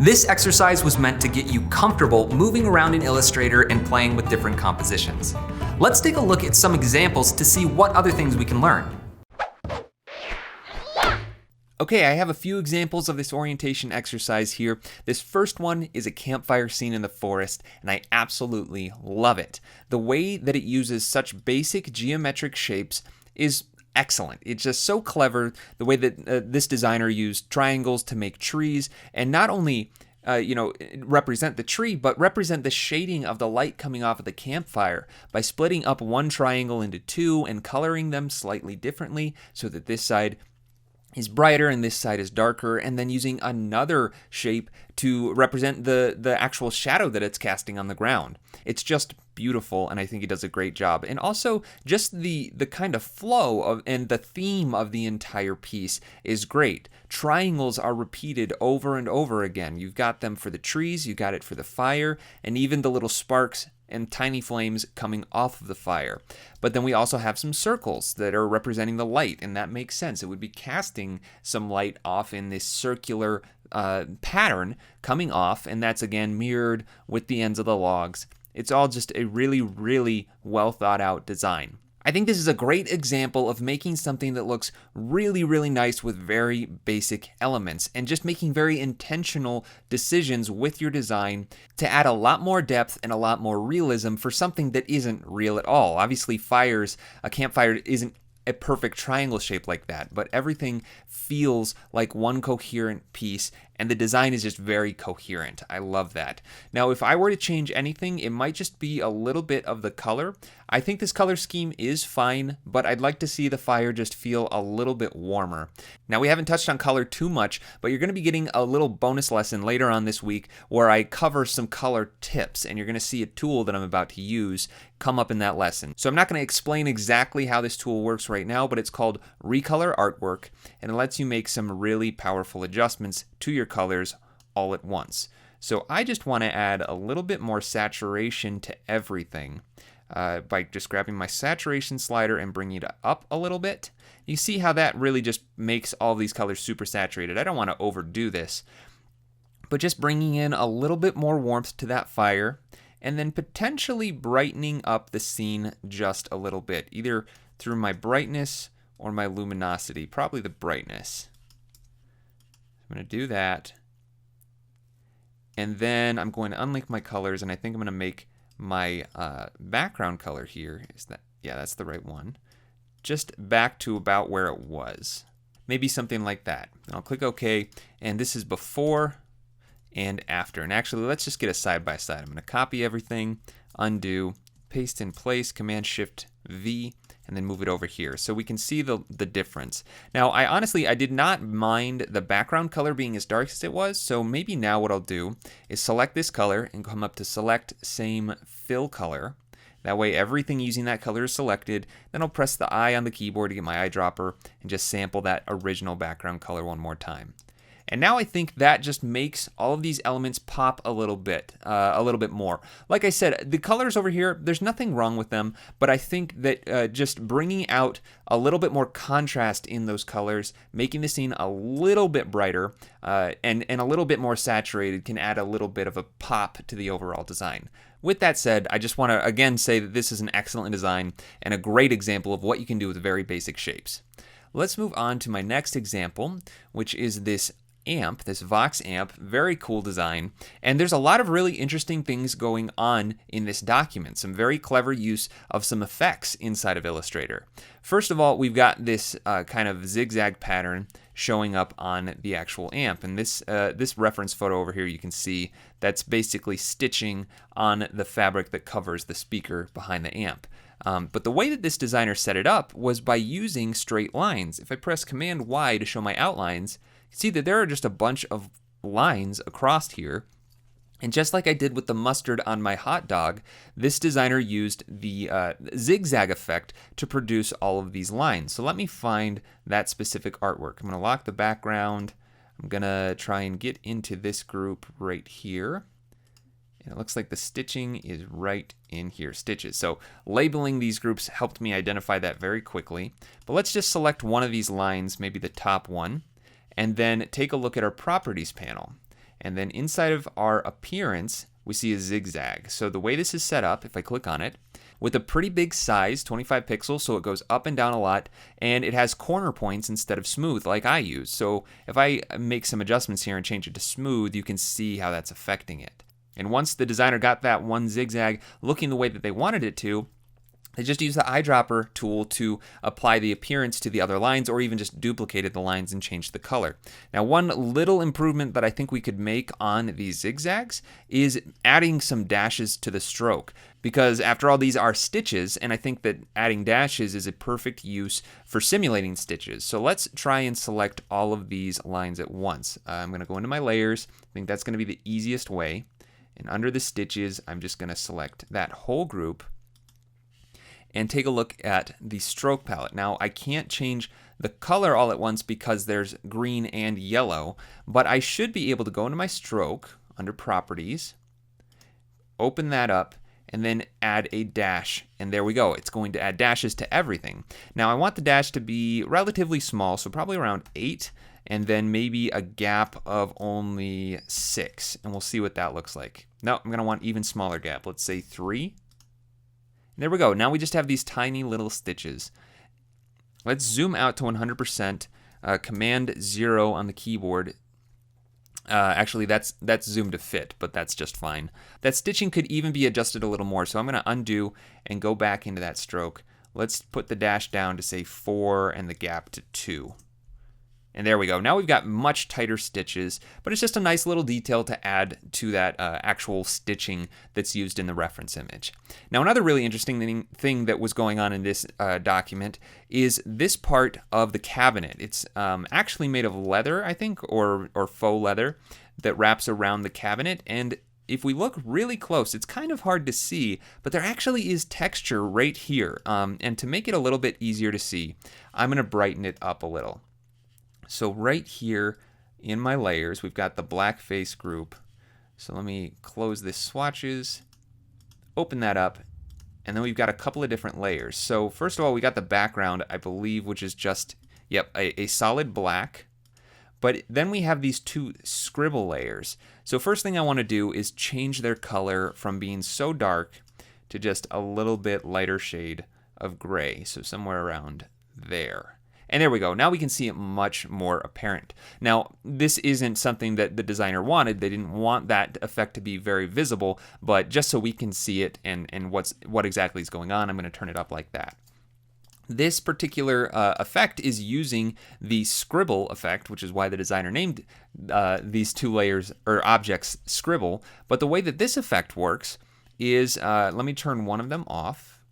This exercise was meant to get you comfortable moving around in Illustrator and playing with different compositions. Let's take a look at some examples to see what other things we can learn. Okay, I have a few examples of this orientation exercise here. This first one is a campfire scene in the forest, and I absolutely love it. The way that it uses such basic geometric shapes is excellent. It's just so clever, the way that this designer used triangles to make trees, and not only represent the tree, but represent the shading of the light coming off of the campfire by splitting up one triangle into two and coloring them slightly differently so that this side is brighter and this side is darker, and then using another shape to represent the actual shadow that it's casting on the ground. It's just beautiful, and I think he does a great job. And also, just the kind of flow of and the theme of the entire piece is great. Triangles are repeated over and over again. You've got them for the trees, you got it for the fire, and even the little sparks and tiny flames coming off of the fire. But then we also have some circles that are representing the light, and that makes sense. It would be casting some light off in this circular pattern coming off, and that's again mirrored with the ends of the logs. It's all just a really, really well thought out design. I think this is a great example of making something that looks really, really nice with very basic elements and just making very intentional decisions with your design to add a lot more depth and a lot more realism for something that isn't real at all. Obviously, a campfire isn't a perfect triangle shape like that, but everything feels like one coherent piece, and the design is just very coherent. I love that. Now, if I were to change anything, it might just be a little bit of the color. I think this color scheme is fine, but I'd like to see the fire just feel a little bit warmer. Now, we haven't touched on color too much, but you're going to be getting a little bonus lesson later on this week where I cover some color tips, and you're going to see a tool that I'm about to use come up in that lesson. So I'm not going to explain exactly how this tool works right now, but it's called Recolor Artwork, and it lets you make some really powerful adjustments to your colors all at once. So I just want to add a little bit more saturation to everything by just grabbing my saturation slider and bringing it up a little bit. You see how that really just makes all these colors super saturated. I don't want to overdo this, but just bringing in a little bit more warmth to that fire, and then potentially brightening up the scene just a little bit, either through my brightness or my luminosity, probably the brightness. I'm going to do that. And then I'm going to unlink my colors, and I think I'm going to make my background color here. Yeah, that's the right one. Just back to about where it was. Maybe something like that. And I'll click OK, and this is before and after. And actually, let's just get a side by side. I'm going to copy everything, undo, paste in place, Command-Shift-V, and then move it over here so we can see the difference. Now, I did not mind the background color being as dark as it was, so maybe now what I'll do is select this color and come up to Select Same Fill Color. That way everything using that color is selected. Then I'll press the I on the keyboard to get my eyedropper and just sample that original background color one more time. And now I think that just makes all of these elements pop a little bit more. Like I said, the colors over here, there's nothing wrong with them, but I think that just bringing out a little bit more contrast in those colors, making the scene a little bit brighter and a little bit more saturated can add a little bit of a pop to the overall design. With that said, I just want to again say that this is an excellent design and a great example of what you can do with very basic shapes. Let's move on to my next example, which is this amp, this Vox amp. Very cool design, and there's a lot of really interesting things going on in this document. Some very clever use of some effects inside of Illustrator. First of all, we've got this kind of zigzag pattern showing up on the actual amp, and this reference photo over here, you can see that's basically stitching on the fabric that covers the speaker behind the amp. But the way that this designer set it up was by using straight lines. If I press Command-Y to show my outlines, you see that there are just a bunch of lines across here. And just like I did with the mustard on my hot dog, this designer used the zigzag effect to produce all of these lines. So let me find that specific artwork. I'm going to lock the background. I'm going to try and get into this group right here. And it looks like the stitching is right in here, stitches. So labeling these groups helped me identify that very quickly. But let's just select one of these lines, maybe the top one, and then take a look at our properties panel. And then inside of our appearance, we see a zigzag. So the way this is set up, if I click on it, with a pretty big size, 25 pixels, so it goes up and down a lot, and it has corner points instead of smooth like I use. So if I make some adjustments here and change it to smooth, you can see how that's affecting it. And once the designer got that one zigzag looking the way that they wanted it to, they just used the eyedropper tool to apply the appearance to the other lines, or even just duplicated the lines and changed the color. Now, one little improvement that I think we could make on these zigzags is adding some dashes to the stroke, because after all, these are stitches, and I think that adding dashes is a perfect use for simulating stitches. So let's try and select all of these lines at once. I'm going to go into my layers. I think that's going to be the easiest way. And under the stitches, I'm just going to select that whole group and take a look at the stroke palette. Now, I can't change the color all at once because there's green and yellow, but I should be able to go into my stroke under properties, open that up, and then add a dash, and there we go. It's going to add dashes to everything. Now, I want the dash to be relatively small, so probably around 8, and then maybe a gap of only 6, and we'll see what that looks like. No, I'm gonna want even smaller gap. Let's say 3. There we go. Now we just have these tiny little stitches. Let's zoom out to 100%. Command 0 on the keyboard. Actually, that's zoom to fit, but that's just fine. That stitching could even be adjusted a little more, so I'm going to undo and go back into that stroke. Let's put the dash down to say 4 and the gap to 2. And there we go. Now we've got much tighter stitches, but it's just a nice little detail to add to that actual stitching that's used in the reference image. Now, another really interesting thing that was going on in this document is this part of the cabinet. It's actually made of leather, I think, or faux leather that wraps around the cabinet. And if we look really close, it's kind of hard to see, but there actually is texture right here. And to make it a little bit easier to see, I'm going to brighten it up a little. So right here in my layers, we've got the black face group. So let me close this swatches, open that up, and then we've got a couple of different layers. So first of all, we got the background, I believe, which is just, a solid black. But then we have these 2 scribble layers. So first thing I want to do is change their color from being so dark to just a little bit lighter shade of gray. So somewhere around there. And there we go. Now we can see it much more apparent. Now, this isn't something that the designer wanted. They didn't want that effect to be very visible, but just so we can see it and what exactly is going on, I'm going to turn it up like that. This particular effect is using the scribble effect, which is why the designer named these 2 layers or objects scribble. But the way that this effect works is, let me turn one of them off,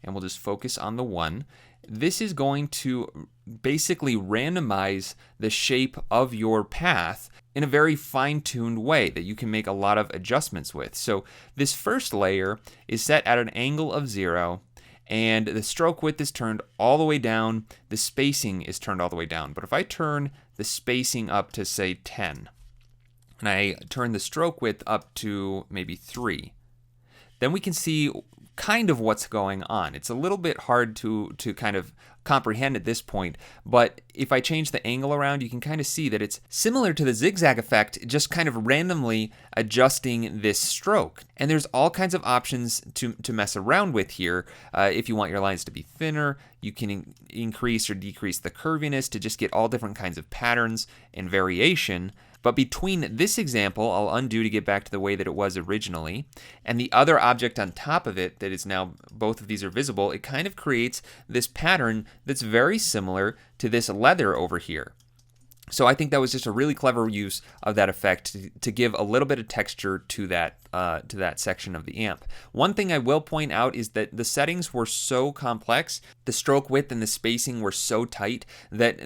and we'll just focus on the one. This is going to basically randomize the shape of your path in a very fine-tuned way that you can make a lot of adjustments with. So this first layer is set at an angle of 0, and the stroke width is turned all the way down. The spacing is turned all the way down. But if I turn the spacing up to, say, 10, and I turn the stroke width up to maybe 3, then we can see kind of what's going on. It's a little bit hard to kind of comprehend at this point, but if I change the angle around, you can kind of see that it's similar to the zigzag effect, just kind of randomly adjusting this stroke. And there's all kinds of options to mess around with here. If you want your lines to be thinner, you can increase or decrease the curviness to just get all different kinds of patterns and variation. But between this example, I'll undo to get back to the way that it was originally, and the other object on top of it that is now, both of these are visible, it kind of creates this pattern that's very similar to this leather over here. So I think that was just a really clever use of that effect to give a little bit of texture to that section of the amp. One thing I will point out is that the settings were so complex, the stroke width and the spacing were so tight that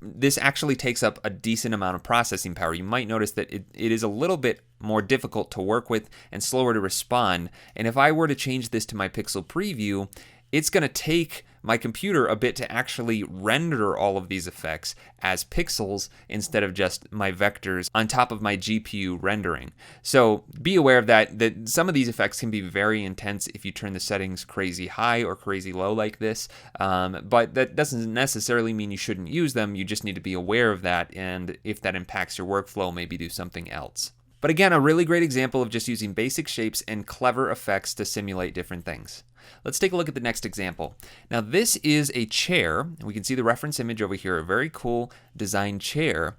this actually takes up a decent amount of processing power. You might notice that it is a little bit more difficult to work with and slower to respond. And if I were to change this to my Pixel Preview, it's going to take my computer a bit to actually render all of these effects as pixels instead of just my vectors on top of my GPU rendering. So be aware of that some of these effects can be very intense if you turn the settings crazy high or crazy low like this, but that doesn't necessarily mean you shouldn't use them. You just need to be aware of that, and if that impacts your workflow, maybe do something else. But again, a really great example of just using basic shapes and clever effects to simulate different things. Let's take a look at the next example. Now this is a chair. We can see the reference image over here, a very cool design chair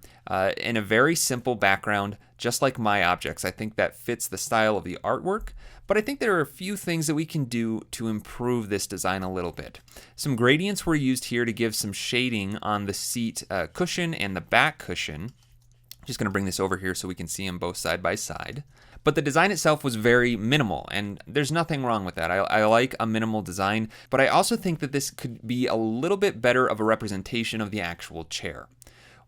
in a very simple background, just like my objects. I think that fits the style of the artwork, but I think there are a few things that we can do to improve this design a little bit. Some gradients were used here to give some shading on the seat cushion and the back cushion. Just going to bring this over here so we can see them both side by side. But the design itself was very minimal, and there's nothing wrong with that. I like a minimal design, but I also think that this could be a little bit better of a representation of the actual chair.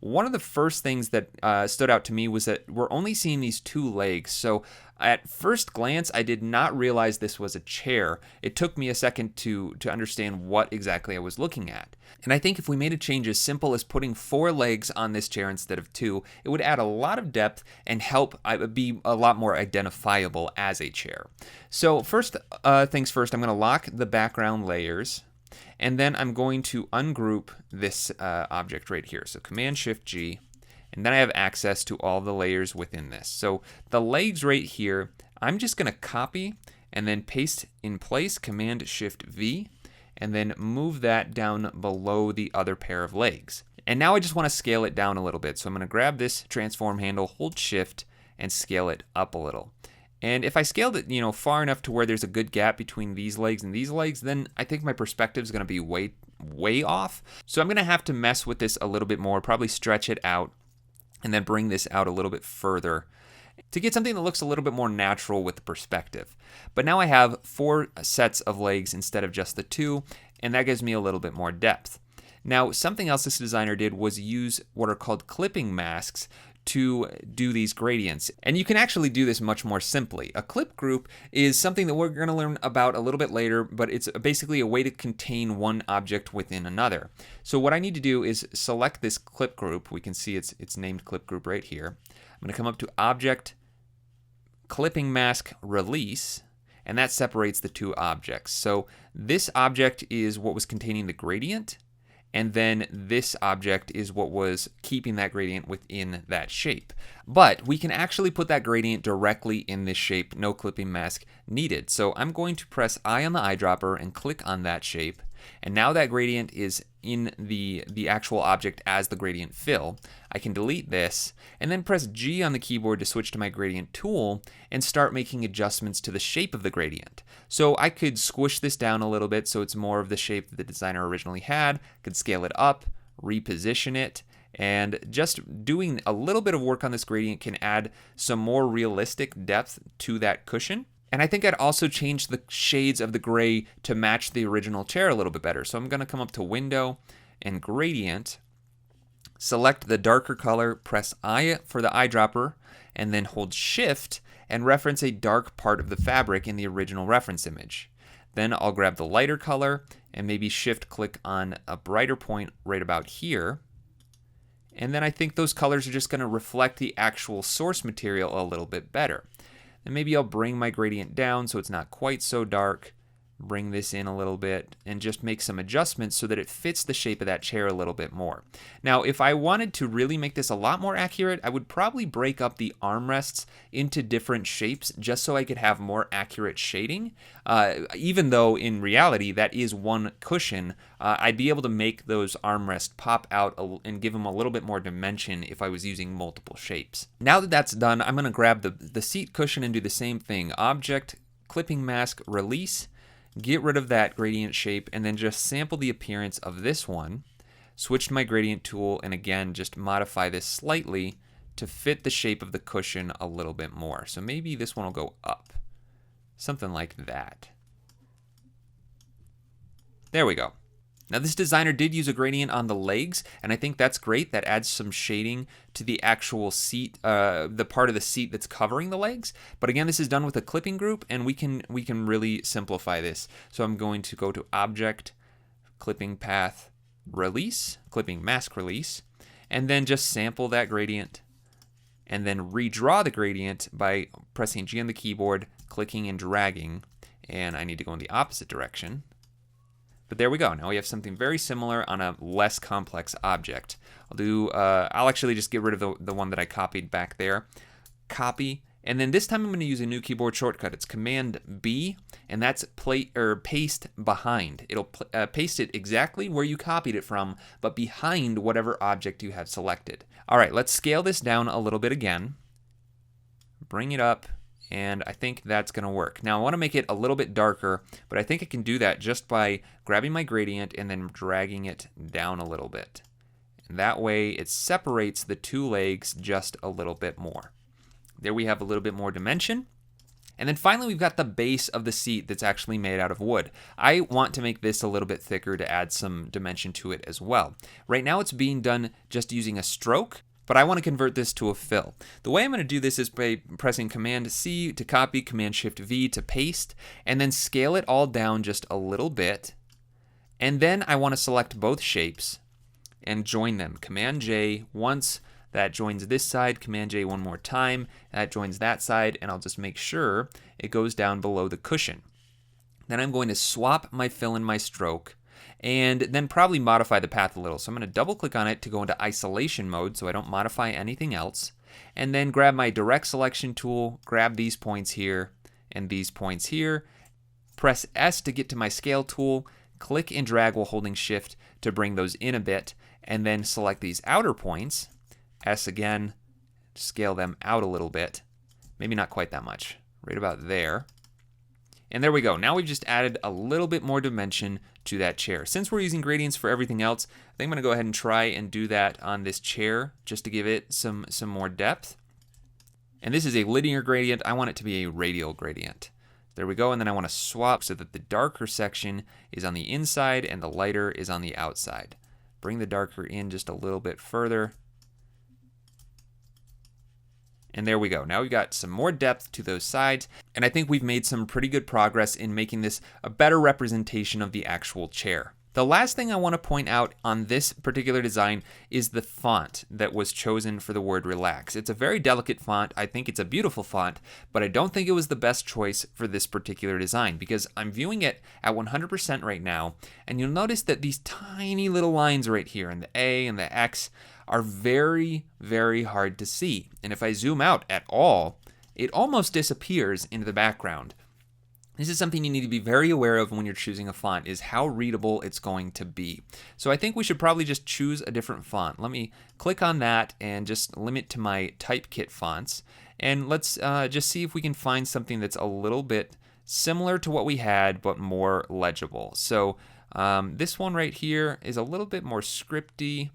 One of the first things that stood out to me was that we're only seeing these two legs. So at first glance, I did not realize this was a chair. It took me a second to understand what exactly I was looking at. And I think if we made a change as simple as putting 4 legs on this chair instead of 2, it would add a lot of depth and help be a lot more identifiable as a chair. So first things first, I'm going to lock the background layers. And then I'm going to ungroup this object right here. So Command-Shift-G, and then I have access to all the layers within this. So the legs right here, I'm just going to copy and then paste in place, Command-Shift-V, and then move that down below the other pair of legs. And now I just want to scale it down a little bit. So I'm going to grab this transform handle, hold Shift, and scale it up a little. And if I scaled it, far enough to where there's a good gap between these legs and these legs, then I think my perspective is going to be way off. So I'm going to have to mess with this a little bit more, probably stretch it out, and then bring this out a little bit further to get something that looks a little bit more natural with the perspective. But now I have 4 sets of legs instead of just the 2, and that gives me a little bit more depth. Now, something else this designer did was use what are called clipping masks to do these gradients. And you can actually do this much more simply. A clip group is something that we're going to learn about a little bit later, but it's basically a way to contain one object within another. So what I need to do is select this clip group. We can see it's named clip group right here. I'm going to come up to Object, Clipping Mask, Release, and that separates the 2 objects. So this object is what was containing the gradient, and then this object is what was keeping that gradient within that shape. But we can actually put that gradient directly in this shape, no clipping mask needed. So I'm going to press I on the eyedropper and click on that shape, and now that gradient is in the actual object as the gradient fill. I can delete this and then press G on the keyboard to switch to my gradient tool and start making adjustments to the shape of the gradient. So I could squish this down a little bit so it's more of the shape that the designer originally had, could scale it up, reposition it, and just doing a little bit of work on this gradient can add some more realistic depth to that cushion. And I think I'd also change the shades of the gray to match the original chair a little bit better. So I'm going to come up to Window and Gradient, select the darker color, press I for the eyedropper, and then hold Shift and reference a dark part of the fabric in the original reference image. Then I'll grab the lighter color and maybe Shift click on a brighter point right about here. And then I think those colors are just going to reflect the actual source material a little bit better. And maybe I'll bring my gradient down so it's not quite so dark, bring this in a little bit, and just make some adjustments so that it fits the shape of that chair a little bit more. Now, if I wanted to really make this a lot more accurate, I would probably break up the armrests into different shapes just so I could have more accurate shading. Even though in reality that is one cushion, I'd be able to make those armrests pop out and give them a little bit more dimension if I was using multiple shapes. Now that that's done, I'm going to grab the seat cushion and do the same thing. Object, Clipping Mask, Release. Get rid of that gradient shape and then just sample the appearance of this one, switch to my gradient tool, and again just modify this slightly to fit the shape of the cushion a little bit more. So maybe this one will go up, something like that. There we go. Now this designer did use a gradient on the legs, and I think that's great. That adds some shading to the actual seat, the part of the seat that's covering the legs. But again, this is done with a clipping group, and we can really simplify this. So I'm going to go to Object, clipping path release, clipping mask release, and then just sample that gradient, and then redraw the gradient by pressing G on the keyboard, clicking and dragging, and I need to go in the opposite direction. But there we go. Now we have something very similar on a less complex object. I'll actually just get rid of the one that I copied back there. Copy, and then this time I'm going to use a new keyboard shortcut. It's Command B, and that's paste behind. It'll paste it exactly where you copied it from, but behind whatever object you have selected. All right, let's scale this down a little bit again. Bring it up. And I think that's going to work. Now I want to make it a little bit darker, but I think I can do that just by grabbing my gradient and then dragging it down a little bit. And that way it separates the two legs just a little bit more. There we have a little bit more dimension. And then finally we've got the base of the seat that's actually made out of wood. I want to make this a little bit thicker to add some dimension to it as well. Right now it's being done just using a stroke, but I want to convert this to a fill. The way I'm going to do this is by pressing Command C to copy, Command Shift V to paste, and then scale it all down just a little bit. And then I want to select both shapes and join them. Command J once, that joins this side. Command J one more time, that joins that side, and I'll just make sure it goes down below the cushion. Then I'm going to swap my fill and my stroke, and then probably modify the path a little. So I'm going to double click on it to go into isolation mode so I don't modify anything else, and then grab my direct selection tool, grab these points here and these points here, press S to get to my scale tool, click and drag while holding shift to bring those in a bit, and then select these outer points, S again, scale them out a little bit, maybe not quite that much, right about there. And there we go. Now we've just added a little bit more dimension to that chair. Since we're using gradients for everything else, I think I'm going to go ahead and try and do that on this chair just to give it some more depth. And this is a linear gradient. I want it to be a radial gradient. There we go. And then I want to swap so that the darker section is on the inside and the lighter is on the outside. Bring the darker in just a little bit further. And there we go. Now we've got some more depth to those sides, and I think we've made some pretty good progress in making this a better representation of the actual chair. The last thing I want to point out on this particular design is the font that was chosen for the word relax. It's a very delicate font. I think it's a beautiful font, but I don't think it was the best choice for this particular design because I'm viewing it at 100% right now, and you'll notice that these tiny little lines right here in the A and the X are very, very hard to see. And if I zoom out at all, it almost disappears into the background. This is something you need to be very aware of when you're choosing a font, is how readable it's going to be. So I think we should probably just choose a different font. Let me click on that and just limit to my Typekit fonts. And let's just see if we can find something that's a little bit similar to what we had, but more legible. So this one right here is a little bit more scripty.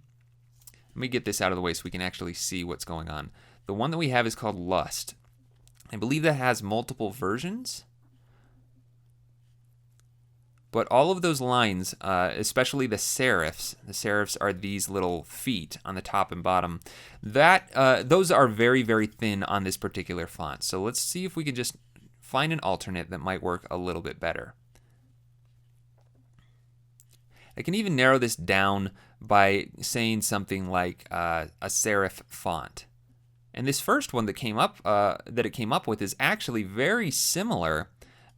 Let me get this out of the way so we can actually see what's going on. The one that we have is called Lust. I believe that has multiple versions. But all of those lines, especially the serifs are these little feet on the top and bottom, those are very, very thin on this particular font. So let's see if we can just find an alternate that might work a little bit better. I can even narrow this down by saying something like a serif font. And this first one that it came up with is actually very similar,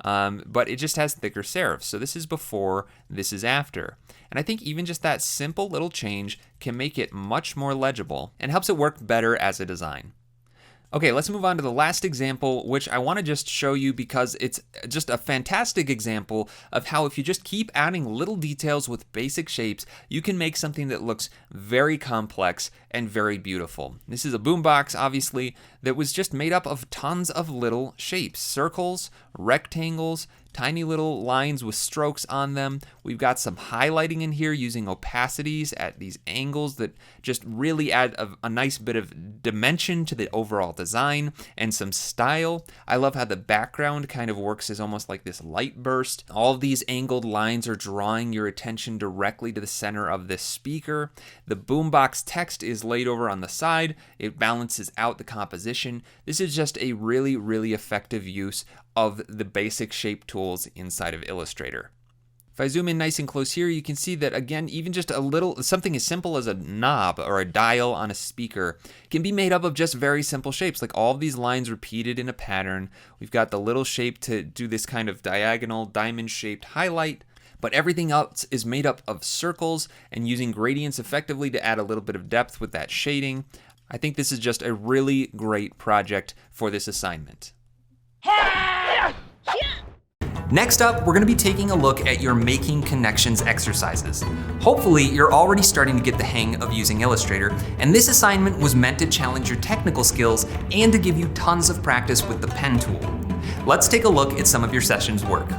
but it just has thicker serifs. So this is before, this is after. And I think even just that simple little change can make it much more legible and helps it work better as a design. Okay, let's move on to the last example, which I want to just show you because it's just a fantastic example of how if you just keep adding little details with basic shapes, you can make something that looks very complex and very beautiful. This is a boombox, obviously, that was just made up of tons of little shapes, circles, rectangles, tiny little lines with strokes on them. We've got some highlighting in here using opacities at these angles that just really add a nice bit of dimension to the overall design and some style. I love how the background kind of works as almost like this light burst. All of these angled lines are drawing your attention directly to the center of this speaker. The boombox text is laid over on the side. It balances out the composition. This is just a really, really effective use of the basic shape tools inside of Illustrator. If I zoom in nice and close here, you can see that again, even just something as simple as a knob or a dial on a speaker can be made up of just very simple shapes, like all of these lines repeated in a pattern. We've got the little shape to do this kind of diagonal diamond-shaped highlight, but everything else is made up of circles and using gradients effectively to add a little bit of depth with that shading. I think this is just a really great project for this assignment. Next up, we're going to be taking a look at your making connections exercises. Hopefully, you're already starting to get the hang of using Illustrator, and this assignment was meant to challenge your technical skills and to give you tons of practice with the pen tool. Let's take a look at some of your sessions' work.